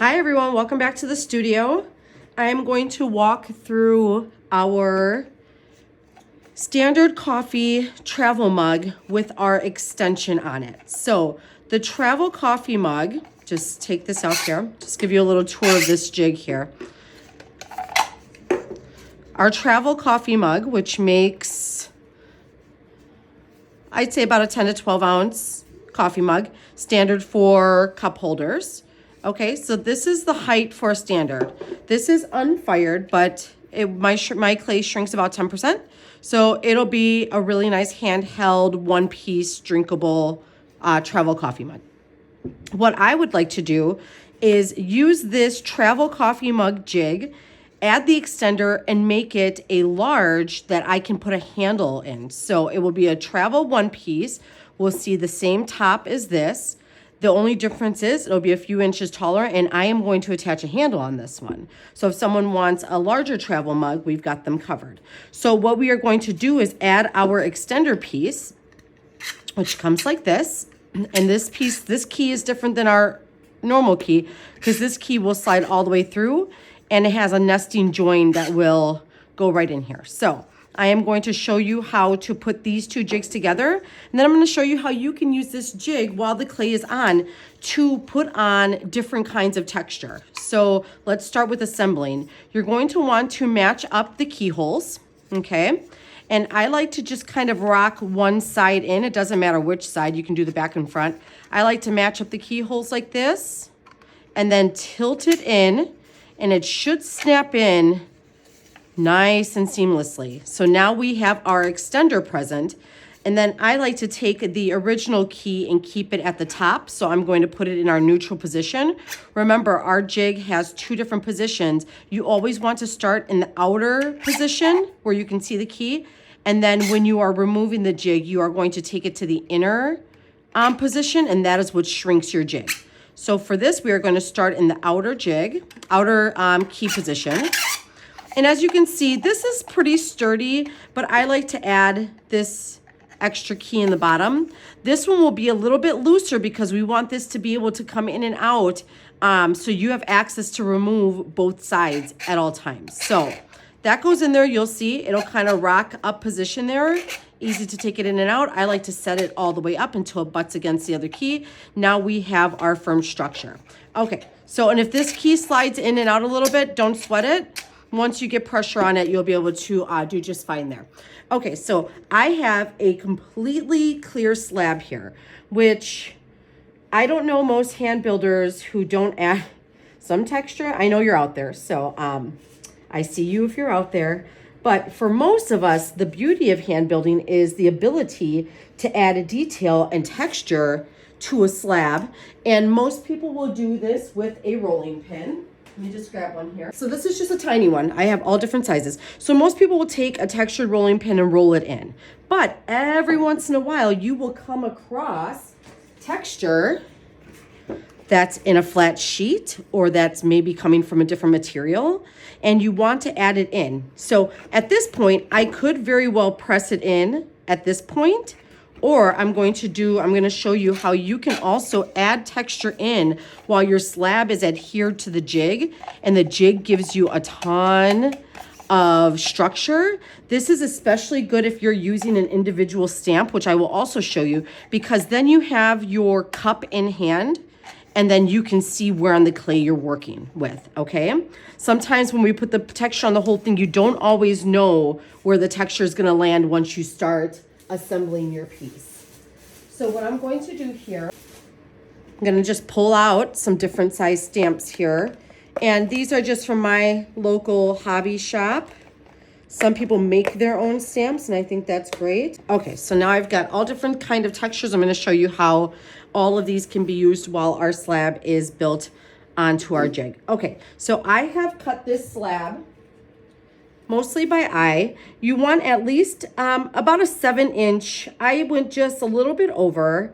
Hi everyone, welcome back to the studio. I am going to walk through our standard coffee travel mug with our extension on it. So the travel coffee mug, just take this out here, just give you a little tour of this jig here. Our travel coffee mug, which makes, I'd say about a 10 to 12 ounce coffee mug, standard for cup holders. Okay, so this is the height for a standard. This is unfired, but my clay shrinks about 10%. So it'll be a really nice handheld, one-piece drinkable travel coffee mug. What I would like to do is use this travel coffee mug jig, add the extender, and make it a large that I can put a handle in. So it will be a travel one-piece. We'll see the same top as this. The only difference is it'll be a few inches taller, and I am going to attach a handle on this one. So if someone wants a larger travel mug, we've got them covered. So what we are going to do is add our extender piece, which comes like this. And this key is different than our normal key because this key will slide all the way through, and it has a nesting join that will go right in here. So I am going to show you how to put these two jigs together, and then I'm going to show you how you can use this jig while the clay is on to put on different kinds of texture. So let's start with assembling. You're going to want to match up the keyholes, okay? And I like to just kind of rock one side in. It doesn't matter which side. You can do the back and front. I like to match up the keyholes like this and then tilt it in, and it should snap in nice and seamlessly. So now we have our extender present, and then I like to take the original key and keep it at the top. So I'm going to put it in our neutral position. Remember, our jig has two different positions. You always want to start in the outer position where you can see the key, and then when you are removing the jig, you are going to take it to the inner position, and that is what shrinks your jig. So for this, we are going to start in the outer key position. And as you can see, this is pretty sturdy, but I like to add this extra key in the bottom. This one will be a little bit looser because we want this to be able to come in and out, so you have access to remove both sides at all times. So that goes in there. You'll see it'll kind of rock up position there. Easy to take it in and out. I like to set it all the way up until it butts against the other key. Now we have our firm structure. Okay, so and if this key slides in and out a little bit, don't sweat it. Once you get pressure on it, you'll be able to do just fine there. Okay, so I have a completely clear slab here, which I don't know most hand builders who don't add some texture. I know you're out there, so I see you if you're out there. But for most of us, the beauty of hand building is the ability to add a detail and texture to a slab. And most people will do this with a rolling pin. Let me just grab one here. So this is just a tiny one. I have all different sizes. So most people will take a textured rolling pin and roll it in. But every once in a while, you will come across texture that's in a flat sheet or that's maybe coming from a different material, and you want to add it in. So at this point, I could very well press it in at this point, or I'm going to show you how you can also add texture in while your slab is adhered to the jig, and the jig gives you a ton of structure. This is especially good if you're using an individual stamp, which I will also show you, because then you have your cup in hand, and then you can see where on the clay you're working with, okay? Sometimes when we put the texture on the whole thing, you don't always know where the texture is gonna land once you start assembling your piece. So what I'm going to do here, I'm going to just pull out some different size stamps here, and these are just from my local hobby shop. Some people make their own stamps, and I think that's great. Okay, so now I've got all different kind of textures. I'm going to show you how all of these can be used while our slab is built onto our jig. Okay, so I have cut this slab mostly by eye. You want at least about a 7-inch. I went just a little bit over,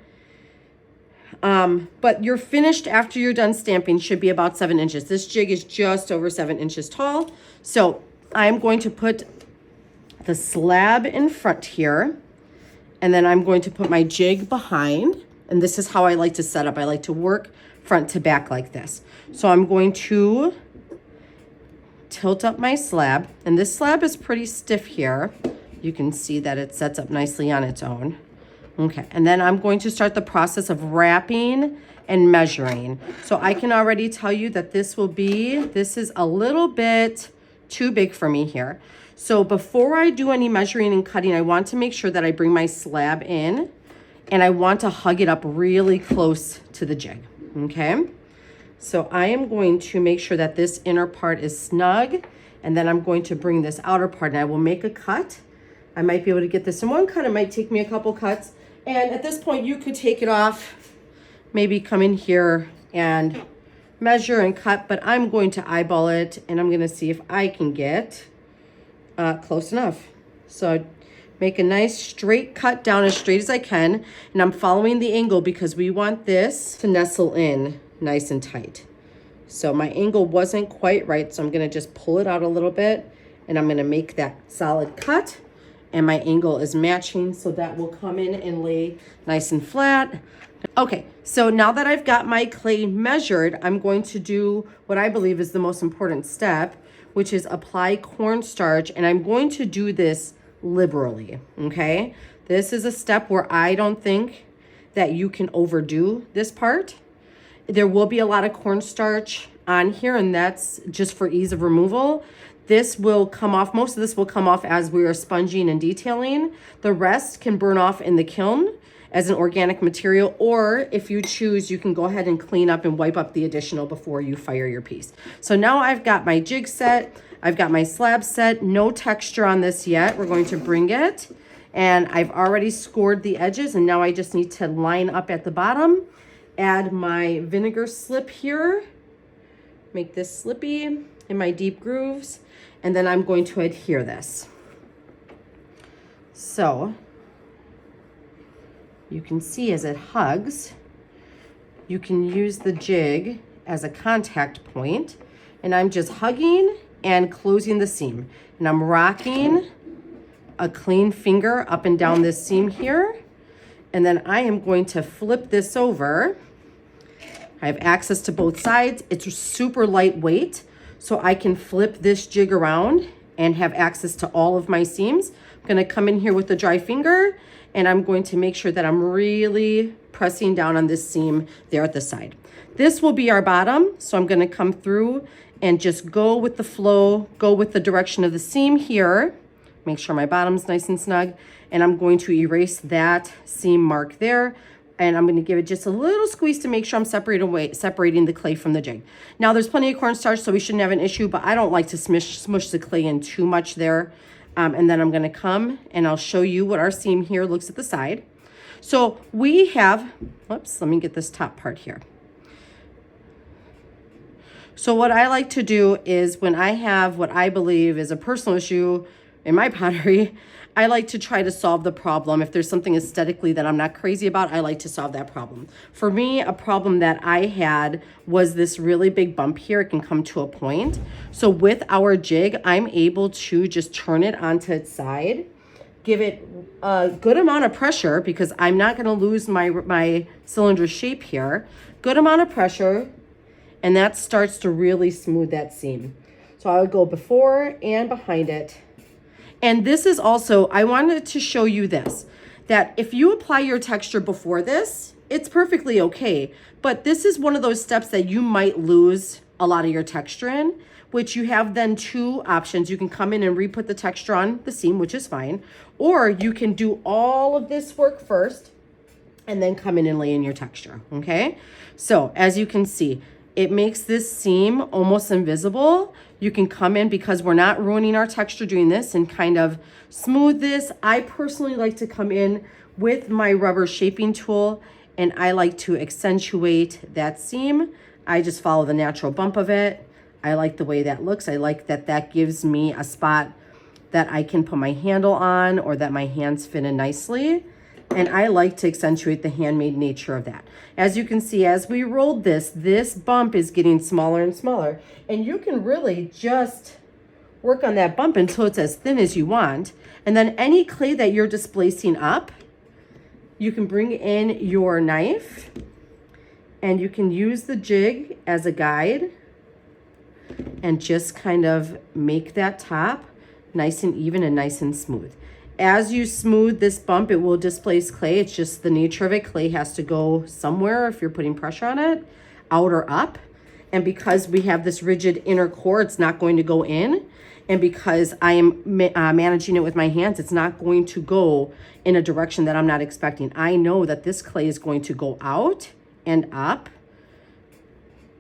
but your finished after you're done stamping should be about 7 inches. This jig is just over 7 inches tall. So I'm going to put the slab in front here, and then I'm going to put my jig behind, and this is how I like to set up. I like to work front to back like this. So I'm going to tilt up my slab, and this slab is pretty stiff here. You can see that it sets up nicely on its own. Okay, and then I'm going to start the process of wrapping and measuring. So I can already tell you that this is a little bit too big for me here. So before I do any measuring and cutting, I want to make sure that I bring my slab in, and I want to hug it up really close to the jig, okay? So I am going to make sure that this inner part is snug, and then I'm going to bring this outer part, and I will make a cut. I might be able to get this in one cut. It might take me a couple cuts. And at this point, you could take it off, maybe come in here and measure and cut, but I'm going to eyeball it, and I'm gonna see if I can get close enough. So make a nice straight cut down as straight as I can, and I'm following the angle because we want this to nestle in nice and tight. So my angle wasn't quite right, so I'm gonna just pull it out a little bit, and I'm gonna make that solid cut, and my angle is matching, so that will come in and lay nice and flat. Okay, so now that I've got my clay measured, I'm going to do what I believe is the most important step, which is apply cornstarch, and I'm going to do this liberally, okay? This is a step where I don't think that you can overdo this part. There will be a lot of cornstarch on here, and that's just for ease of removal. This will come off, most of this will come off as we are sponging and detailing. The rest can burn off in the kiln as an organic material, or if you choose, you can go ahead and clean up and wipe up the additional before you fire your piece. So now I've got my jig set, I've got my slab set, no texture on this yet. We're going to bring it, and I've already scored the edges, and now I just need to line up at the bottom, add my vinegar slip here, make this slippy in my deep grooves, and then I'm going to adhere this. So you can see as it hugs, you can use the jig as a contact point, and I'm just hugging and closing the seam. And I'm rocking a clean finger up and down this seam here, and then I am going to flip this over. I have access to both sides. It's super lightweight, so I can flip this jig around and have access to all of my seams. I'm gonna come in here with the dry finger, and I'm going to make sure that I'm really pressing down on this seam there at the side. This will be our bottom, so I'm gonna come through and just go with the flow, go with the direction of the seam here, make sure my bottom's nice and snug, and I'm going to erase that seam mark there, and I'm gonna give it just a little squeeze to make sure I'm separating the clay from the jig. Now there's plenty of cornstarch, so we shouldn't have an issue, but I don't like to smush the clay in too much there. And then I'm gonna come and I'll show you what our seam here looks at the side. So we have, whoops, let me get this top part here. So what I like to do is when I have what I believe is a personal issue in my pottery, I like to try to solve the problem. If there's something aesthetically that I'm not crazy about, I like to solve that problem. For me, a problem that I had was this really big bump here. It can come to a point. So with our jig, I'm able to just turn it onto its side, give it a good amount of pressure because I'm not gonna lose my cylinder shape here. Good amount of pressure, and that starts to really smooth that seam. So I would go before and behind it. And this is also, I wanted to show you this, that if you apply your texture before this, it's perfectly okay. But this is one of those steps that you might lose a lot of your texture in, which you have then two options. You can come in and re-put the texture on the seam, which is fine, or you can do all of this work first and then come in and lay in your texture, okay? So as you can see, it makes this seam almost invisible. You can come in, because we're not ruining our texture doing this, and kind of smooth this. I personally like to come in with my rubber shaping tool, and I like to accentuate that seam. I just follow the natural bump of it. I like the way that looks. I like that that gives me a spot that I can put my handle on, or that my hands fit in nicely. And I like to accentuate the handmade nature of that. As you can see, as we rolled this, this bump is getting smaller and smaller. And you can really just work on that bump until it's as thin as you want. And then any clay that you're displacing up, you can bring in your knife And you can use the jig as a guide and just kind of make that top nice and even and nice and smooth. As you smooth this bump, it will displace clay. It's just the nature of it. Clay has to go somewhere if you're putting pressure on it, out or up. And because we have this rigid inner core, it's not going to go in. And because I am managing it with my hands, it's not going to go in a direction that I'm not expecting. I know that this clay is going to go out and up.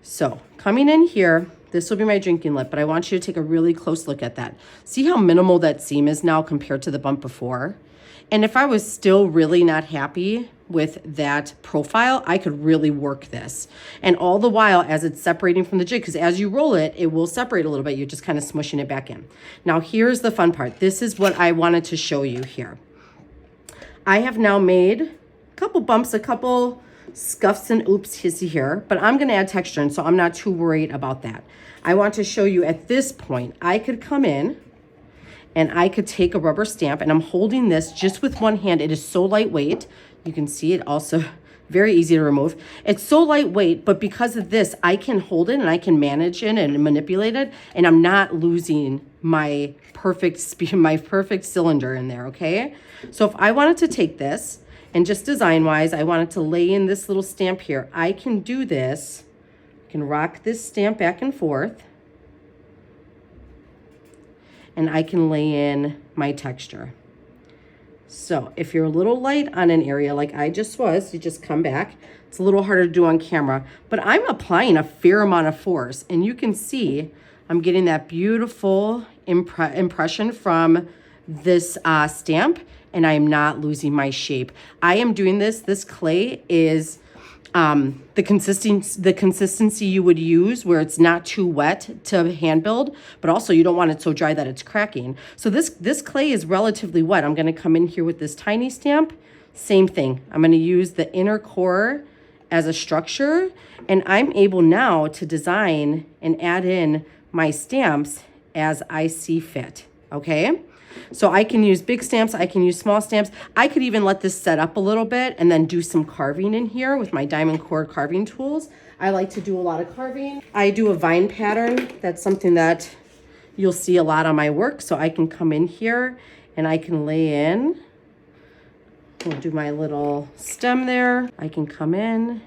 So coming in here, this will be my drinking lip, but I want you to take a really close look at that. See how minimal that seam is now compared to the bump before? And if I was still really not happy with that profile, I could really work this. And all the while as it's separating from the jig, because as you roll it, it will separate a little bit. You're just kind of smushing it back in. Now here's the fun part. This is what I wanted to show you here. I have now made a couple bumps, a couple scuffs and oops here, but I'm going to add texture, and so I'm not too worried about that. I want to show you at this point, I could come in and I could take a rubber stamp, and I'm holding this just with one hand. It is so lightweight. You can see it also very easy to remove. It's so lightweight, but because of this, I can hold it and I can manage it and manipulate it, and I'm not losing my perfect speed, my perfect cylinder in there, okay? So if I wanted to take this, and just design-wise, I wanted to lay in this little stamp here. I can do this. I can rock this stamp back and forth. And I can lay in my texture. So if you're a little light on an area like I just was, you just come back. It's a little harder to do on camera, but I'm applying a fair amount of force. And you can see I'm getting that beautiful impression from this stamp, and I am not losing my shape. I am doing this clay is the consistency you would use where it's not too wet to hand build, but also you don't want it so dry that it's cracking. So this clay is relatively wet. I'm gonna come in here with this tiny stamp, same thing. I'm gonna use the inner core as a structure, and I'm able now to design and add in my stamps as I see fit, okay? So I can use big stamps, I can use small stamps. I could even let this set up a little bit and then do some carving in here with my diamond core carving tools. I like to do a lot of carving. I do a vine pattern. That's something that you'll see a lot on my work. So I can come in here and I can lay in. I'll do my little stem there. I can come in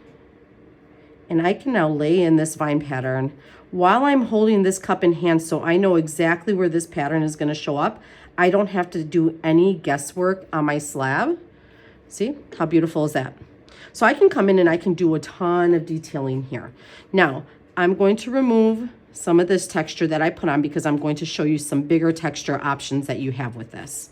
and I can now lay in this vine pattern while I'm holding this cup in hand, so I know exactly where this pattern is gonna show up. I don't have to do any guesswork on my slab. See, how beautiful is that? So I can come in and I can do a ton of detailing here. Now, I'm going to remove some of this texture that I put on because I'm going to show you some bigger texture options that you have with this.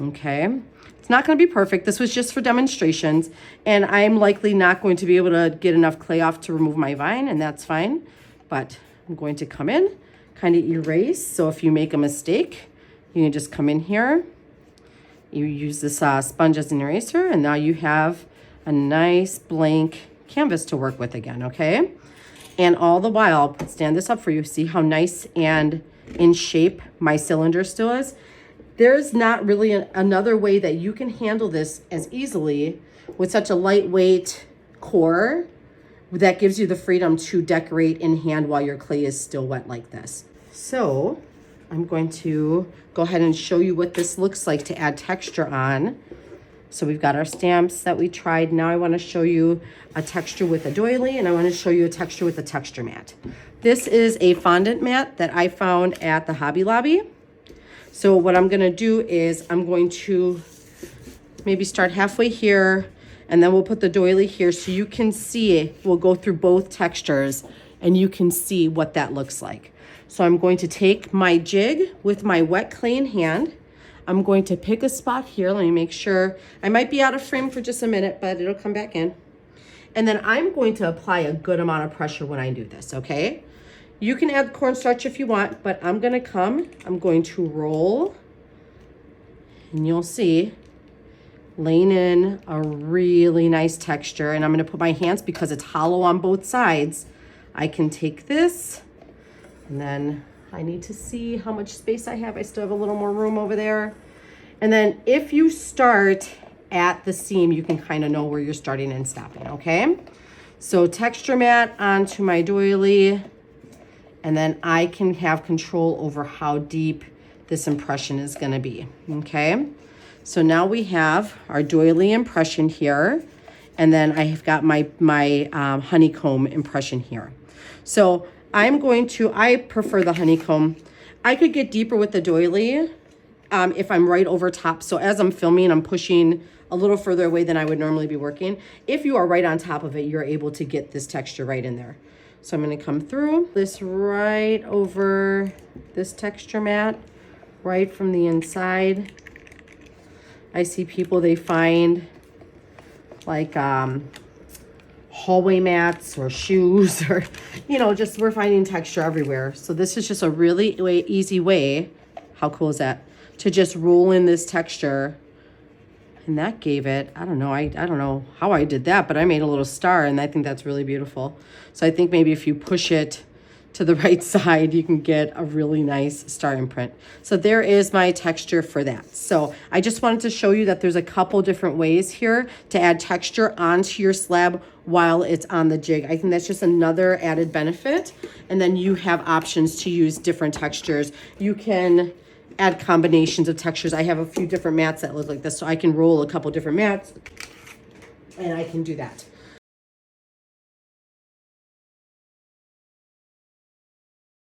Okay, it's not going to be perfect. This was just for demonstrations, and I'm likely not going to be able to get enough clay off to remove my vine, and that's fine. But I'm going to come in, kind of erase. So if you make a mistake, you can just come in here. You use this sponge as an eraser, and now you have a nice blank canvas to work with again, okay? And all the while, I'll stand this up for you. See how nice and in shape my cylinder still is? There's not really another way that you can handle this as easily with such a lightweight core that gives you the freedom to decorate in hand while your clay is still wet like this. So I'm going to go ahead and show you what this looks like to add texture on. So we've got our stamps that we tried. Now I want to show you a texture with a doily, and I want to show you a texture with a texture mat. This is a fondant mat that I found at the Hobby Lobby. So what I'm going to do is I'm going to maybe start halfway here, and then we'll put the doily here so you can see it. We'll go through both textures and you can see what that looks like. So I'm going to take my jig with my wet clay in hand. I'm going to pick a spot here. Let me make sure. I might be out of frame for just a minute, but it'll come back in. And then I'm going to apply a good amount of pressure when I do this, okay? You can add cornstarch if you want, but I'm going to roll, and you'll see laying in a really nice texture. And I'm going to put my hands, because it's hollow on both sides, I can take this, and then I need to see how much space I have. I still have a little more room over there. And then if you start at the seam, you can kind of know where you're starting and stopping, okay? So texture mat onto my doily, and then I can have control over how deep this impression is gonna be, okay? So now we have our doily impression here, and then I have got my honeycomb impression here. So I prefer the honeycomb. I could get deeper with the doily if I'm right over top. So as I'm filming, I'm pushing a little further away than I would normally be working. If you are right on top of it, you're able to get this texture right in there. So I'm gonna come through this right over this texture mat, right from the inside. I see people, they find like hallway mats or shoes or, you know, just we're finding texture everywhere. So this is just a really easy way, how cool is that, to just roll in this texture. And that gave it, I don't know how I did that, but I made a little star, and I think that's really beautiful. So I think maybe if you push it to the right side, you can get a really nice star imprint. So there is my texture for that. So I just wanted to show you that there's a couple different ways here to add texture onto your slab while it's on the jig. I think that's just another added benefit. And then you have options to use different textures. You can add combinations of textures. I have a few different mats that look like this, so I can roll a couple different mats, and I can do that.